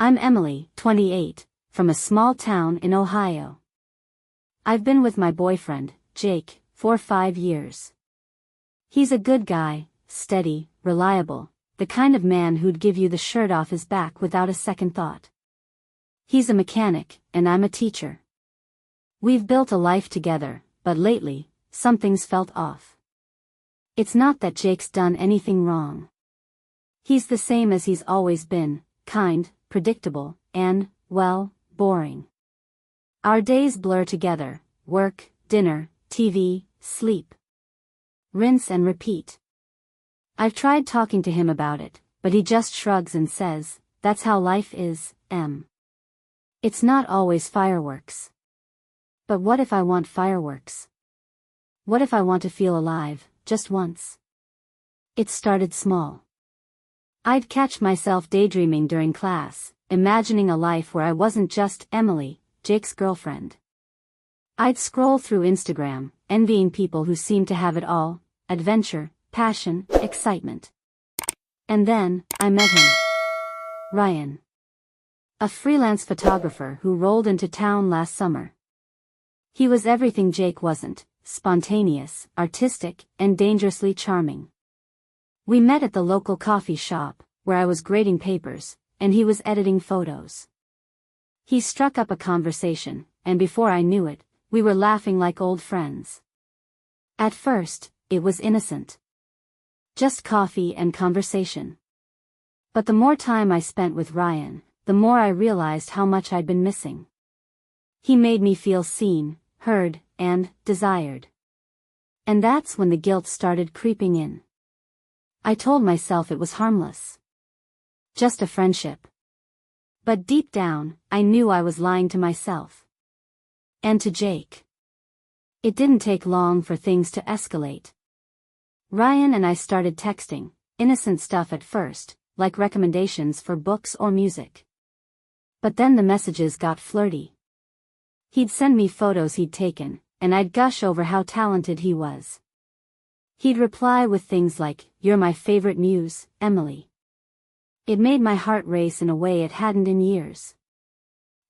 I'm Emily, 28, from a small town in Ohio. I've been with my boyfriend, Jake, for 5 years. He's a good guy, steady, reliable, the kind of man who'd give you the shirt off his back without a second thought. He's a mechanic, and I'm a teacher. We've built a life together, but lately, something's felt off. It's not that Jake's done anything wrong. He's the same as he's always been, kind, predictable, and, well, boring. Our days blur together: work, dinner, TV, sleep. Rinse and repeat. I've tried talking to him about it, but he just shrugs and says, "That's how life is, Em. It's not always fireworks." But what if I want fireworks? What if I want to feel alive, just once? It started small. I'd catch myself daydreaming during class, imagining a life where I wasn't just Emily, Jake's girlfriend. I'd scroll through Instagram, envying people who seemed to have it all: adventure, passion, excitement. And then, I met him. Ryan. A freelance photographer who rolled into town last summer. He was everything Jake wasn't: spontaneous, artistic, and dangerously charming. We met at the local coffee shop, where I was grading papers, and he was editing photos. He struck up a conversation, and before I knew it, we were laughing like old friends. At first, it was innocent. Just coffee and conversation. But the more time I spent with Ryan, the more I realized how much I'd been missing. He made me feel seen, heard, and desired. And that's when the guilt started creeping in. I told myself it was harmless. Just a friendship. But deep down, I knew I was lying to myself. And to Jake. It didn't take long for things to escalate. Ryan and I started texting, innocent stuff at first, like recommendations for books or music. But then the messages got flirty. He'd send me photos he'd taken, and I'd gush over how talented he was. He'd reply with things like, "You're my favorite muse, Emily." It made my heart race in a way it hadn't in years.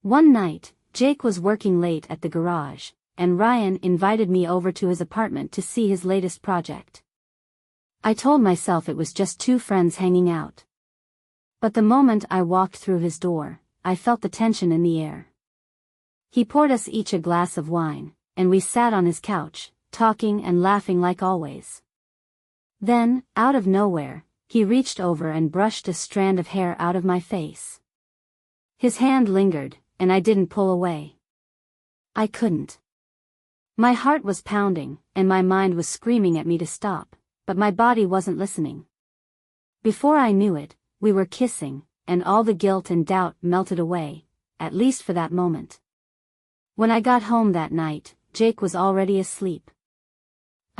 One night, Jake was working late at the garage, and Ryan invited me over to his apartment to see his latest project. I told myself it was just two friends hanging out. But the moment I walked through his door, I felt the tension in the air. He poured us each a glass of wine, and we sat on his couch, talking and laughing like always. Then, out of nowhere, he reached over and brushed a strand of hair out of my face. His hand lingered, and I didn't pull away. I couldn't. My heart was pounding, and my mind was screaming at me to stop, but my body wasn't listening. Before I knew it, we were kissing, and all the guilt and doubt melted away, at least for that moment. When I got home that night, Jake was already asleep.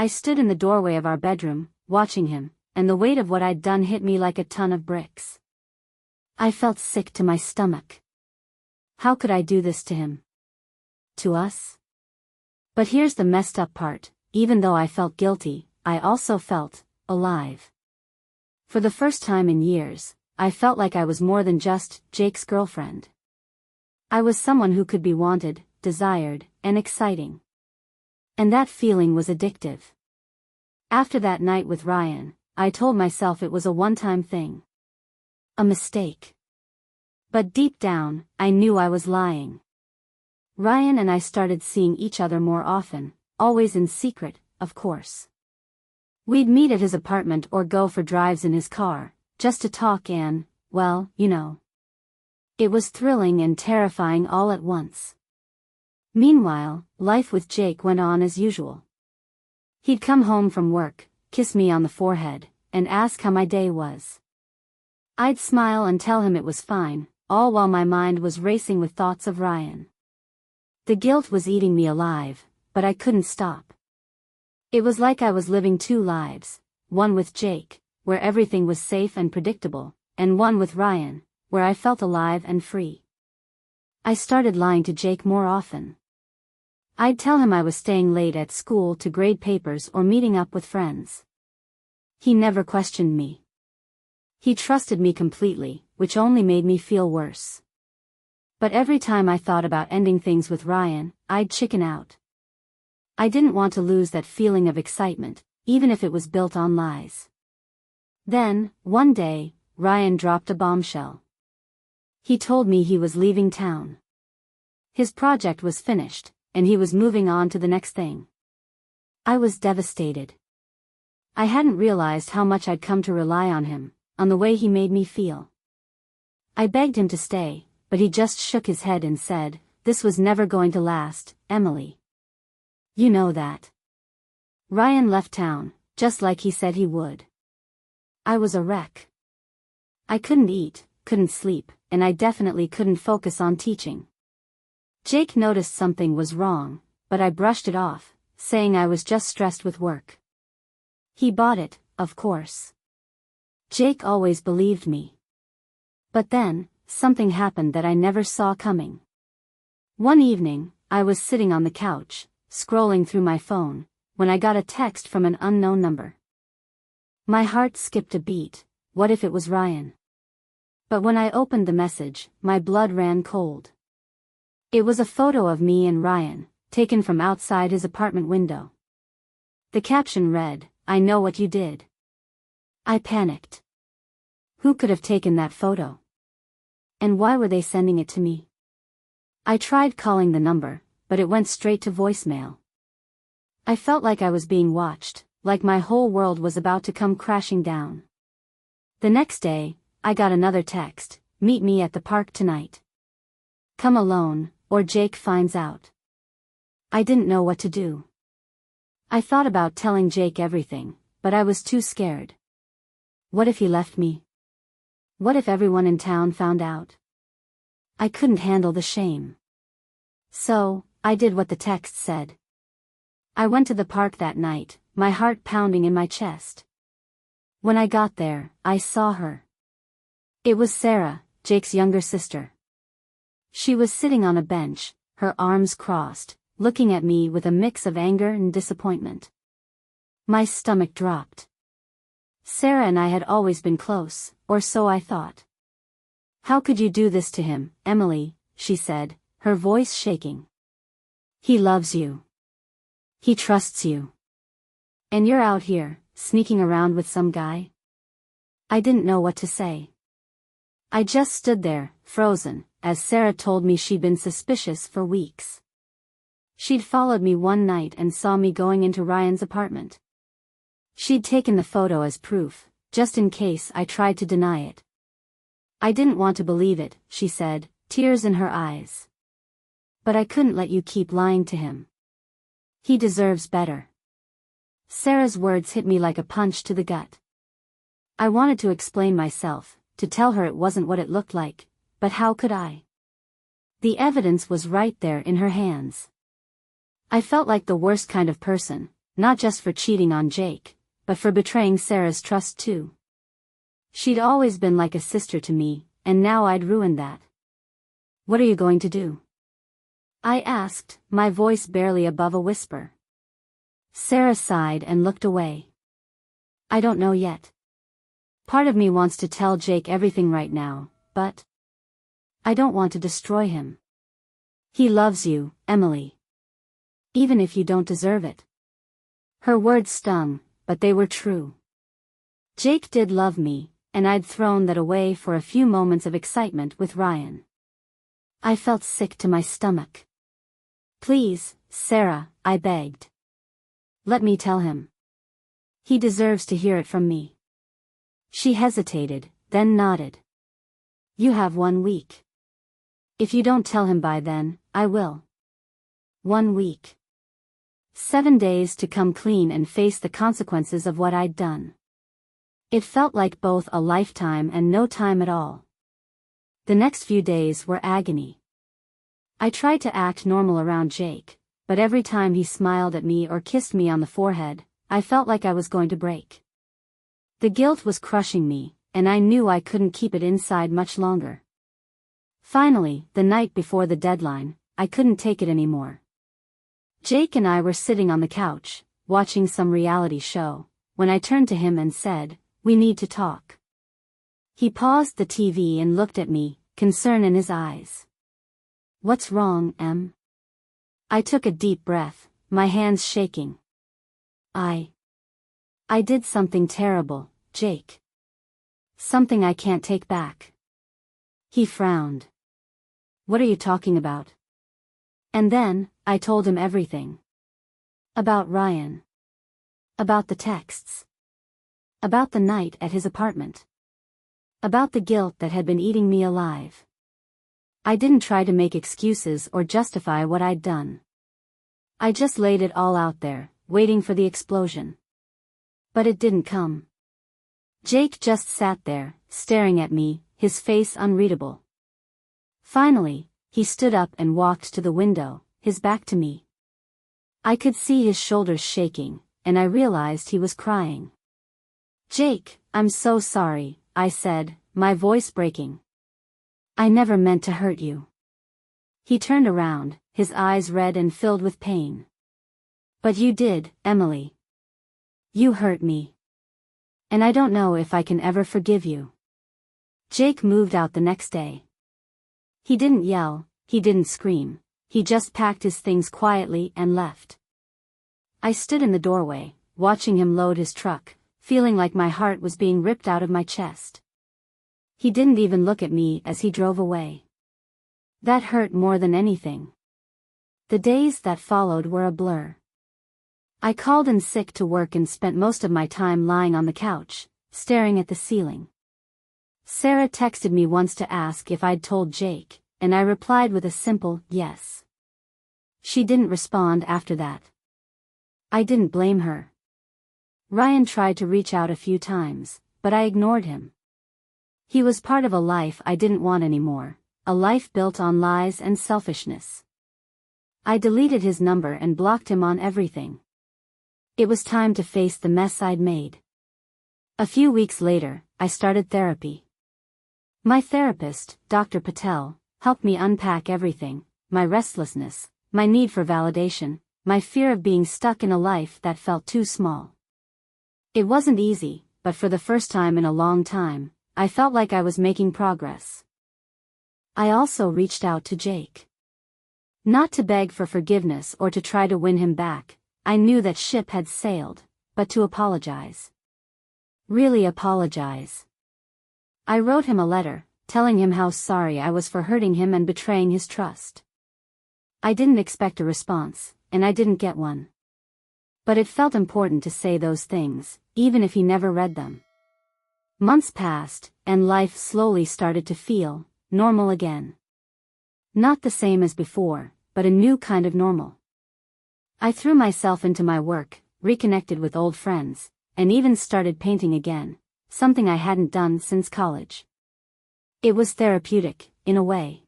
I stood in the doorway of our bedroom, watching him, and the weight of what I'd done hit me like a ton of bricks. I felt sick to my stomach. How could I do this to him? To us? But here's the messed up part: even though I felt guilty, I also felt alive. For the first time in years, I felt like I was more than just Jake's girlfriend. I was someone who could be wanted, desired, and exciting. And that feeling was addictive. After that night with Ryan, I told myself it was a one-time thing. A mistake. But deep down, I knew I was lying. Ryan and I started seeing each other more often, always in secret, of course. We'd meet at his apartment or go for drives in his car, just to talk and, well, you know. It was thrilling and terrifying all at once. Meanwhile, life with Jake went on as usual. He'd come home from work, kiss me on the forehead, and ask how my day was. I'd smile and tell him it was fine, all while my mind was racing with thoughts of Ryan. The guilt was eating me alive, but I couldn't stop. It was like I was living two lives, one with Jake, where everything was safe and predictable, and one with Ryan, where I felt alive and free. I started lying to Jake more often. I'd tell him I was staying late at school to grade papers or meeting up with friends. He never questioned me. He trusted me completely, which only made me feel worse. But every time I thought about ending things with Ryan, I'd chicken out. I didn't want to lose that feeling of excitement, even if it was built on lies. Then, one day, Ryan dropped a bombshell. He told me he was leaving town. His project was finished, and he was moving on to the next thing. I was devastated. I hadn't realized how much I'd come to rely on him, on the way he made me feel. I begged him to stay, but he just shook his head and said, "This was never going to last, Emily. You know that." Ryan left town, just like he said he would. I was a wreck. I couldn't eat, couldn't sleep, and I definitely couldn't focus on teaching. Jake noticed something was wrong, but I brushed it off, saying I was just stressed with work. He bought it, of course. Jake always believed me. But then, something happened that I never saw coming. One evening, I was sitting on the couch, scrolling through my phone, when I got a text from an unknown number. My heart skipped a beat. What if it was Ryan? But when I opened the message, my blood ran cold. It was a photo of me and Ryan, taken from outside his apartment window. The caption read, "I know what you did." I panicked. Who could have taken that photo? And why were they sending it to me? I tried calling the number, but it went straight to voicemail. I felt like I was being watched, like my whole world was about to come crashing down. The next day, I got another text, "Meet me at the park tonight. Come alone, or Jake finds out." I didn't know what to do. I thought about telling Jake everything, but I was too scared. What if he left me? What if everyone in town found out? I couldn't handle the shame. So, I did what the text said. I went to the park that night, my heart pounding in my chest. When I got there, I saw her. It was Sarah, Jake's younger sister. She was sitting on a bench, her arms crossed, looking at me with a mix of anger and disappointment. My stomach dropped. Sarah and I had always been close, or so I thought. "How could you do this to him, Emily?" she said, her voice shaking. "He loves you. He trusts you. And you're out here, sneaking around with some guy?" I didn't know what to say. I just stood there, frozen, as Sarah told me she'd been suspicious for weeks. She'd followed me one night and saw me going into Ryan's apartment. She'd taken the photo as proof, just in case I tried to deny it. "I didn't want to believe it," she said, tears in her eyes. "But I couldn't let you keep lying to him. He deserves better." Sarah's words hit me like a punch to the gut. I wanted to explain myself, to tell her it wasn't what it looked like, but how could I? The evidence was right there in her hands. I felt like the worst kind of person, not just for cheating on Jake, but for betraying Sarah's trust too. She'd always been like a sister to me, and now I'd ruined that. "What are you going to do?" I asked, my voice barely above a whisper. Sarah sighed and looked away. "I don't know yet. Part of me wants to tell Jake everything right now, but I don't want to destroy him. He loves you, Emily. Even if you don't deserve it." Her words stung, but they were true. Jake did love me, and I'd thrown that away for a few moments of excitement with Ryan. I felt sick to my stomach. "Please, Sarah," I begged. "Let me tell him. He deserves to hear it from me." She hesitated, then nodded. "You have 1 week. If you don't tell him by then, I will." 1 week. 7 days to come clean and face the consequences of what I'd done. It felt like both a lifetime and no time at all. The next few days were agony. I tried to act normal around Jake, but every time he smiled at me or kissed me on the forehead, I felt like I was going to break. The guilt was crushing me, and I knew I couldn't keep it inside much longer. Finally, the night before the deadline, I couldn't take it anymore. Jake and I were sitting on the couch, watching some reality show, when I turned to him and said, "We need to talk." He paused the TV and looked at me, concern in his eyes. What's wrong, Em? I took a deep breath, my hands shaking. I did something terrible, Jake. Something I can't take back. He frowned. What are you talking about? And then, I told him everything. About Ryan. About the texts. About the night at his apartment. About the guilt that had been eating me alive. I didn't try to make excuses or justify what I'd done. I just laid it all out there, waiting for the explosion. But it didn't come. Jake just sat there, staring at me, his face unreadable. Finally, he stood up and walked to the window, his back to me. I could see his shoulders shaking, and I realized he was crying. Jake, I'm so sorry, I said, my voice breaking. I never meant to hurt you. He turned around, his eyes red and filled with pain. But you did, Emily. You hurt me. And I don't know if I can ever forgive you. Jake moved out the next day. He didn't yell, he didn't scream, he just packed his things quietly and left. I stood in the doorway, watching him load his truck, feeling like my heart was being ripped out of my chest. He didn't even look at me as he drove away. That hurt more than anything. The days that followed were a blur. I called in sick to work and spent most of my time lying on the couch, staring at the ceiling. Sarah texted me once to ask if I'd told Jake, and I replied with a simple yes. She didn't respond after that. I didn't blame her. Ryan tried to reach out a few times, but I ignored him. He was part of a life I didn't want anymore, a life built on lies and selfishness. I deleted his number and blocked him on everything. It was time to face the mess I'd made. A few weeks later, I started therapy. My therapist, Dr. Patel, helped me unpack everything, my restlessness, my need for validation, my fear of being stuck in a life that felt too small. It wasn't easy, but for the first time in a long time, I felt like I was making progress. I also reached out to Jake. Not to beg for forgiveness or to try to win him back, I knew that ship had sailed, but to apologize. Really apologize. I wrote him a letter, telling him how sorry I was for hurting him and betraying his trust. I didn't expect a response, and I didn't get one. But it felt important to say those things, even if he never read them. Months passed, and life slowly started to feel normal again. Not the same as before, but a new kind of normal. I threw myself into my work, reconnected with old friends, and even started painting again, something I hadn't done since college. It was therapeutic, in a way.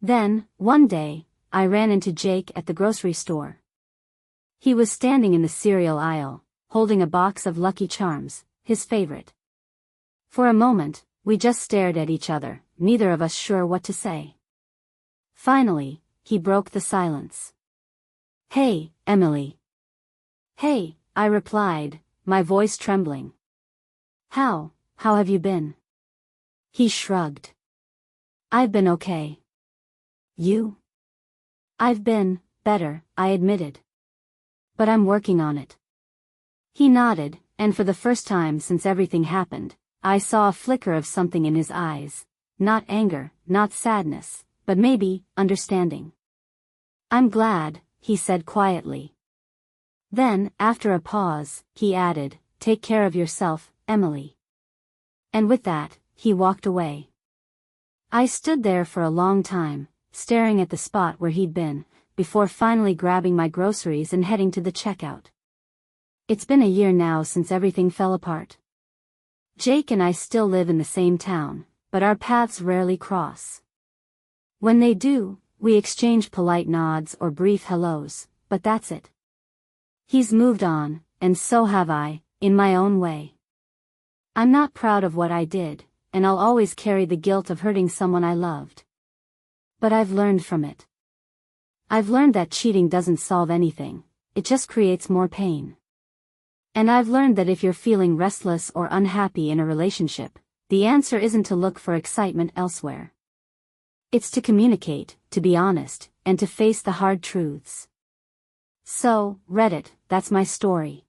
Then, one day, I ran into Jake at the grocery store. He was standing in the cereal aisle, holding a box of Lucky Charms, his favorite. For a moment, we just stared at each other, neither of us sure what to say. Finally, he broke the silence. Hey, Emily. Hey, I replied, my voice trembling. How have you been? He shrugged. I've been okay. You? I've been better, I admitted. But I'm working on it. He nodded, and for the first time since everything happened, I saw a flicker of something in his eyes. Not anger, not sadness, but maybe understanding. I'm glad, he said quietly. Then, after a pause, he added, take care of yourself, Emily. And with that, he walked away. I stood there for a long time, staring at the spot where he'd been, before finally grabbing my groceries and heading to the checkout. It's been a year now since everything fell apart. Jake and I still live in the same town, but our paths rarely cross. When they do, we exchange polite nods or brief hellos, but that's it. He's moved on, and so have I, in my own way. I'm not proud of what I did, and I'll always carry the guilt of hurting someone I loved. But I've learned from it. I've learned that cheating doesn't solve anything, it just creates more pain. And I've learned that if you're feeling restless or unhappy in a relationship, the answer isn't to look for excitement elsewhere. It's to communicate, to be honest, and to face the hard truths. So, Reddit, that's my story.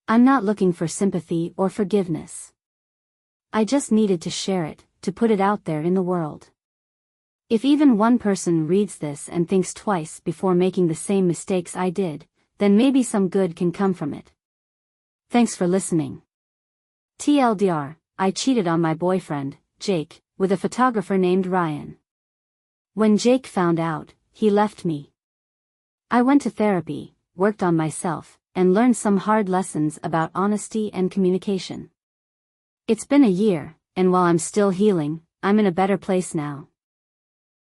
I'm not looking for sympathy or forgiveness. I just needed to share it, to put it out there in the world. If even one person reads this and thinks twice before making the same mistakes I did, then maybe some good can come from it. Thanks for listening. TLDR, I cheated on my boyfriend, Jake, with a photographer named Ryan. When Jake found out, he left me. I went to therapy, worked on myself, and learned some hard lessons about honesty and communication. It's been a year, and while I'm still healing, I'm in a better place now.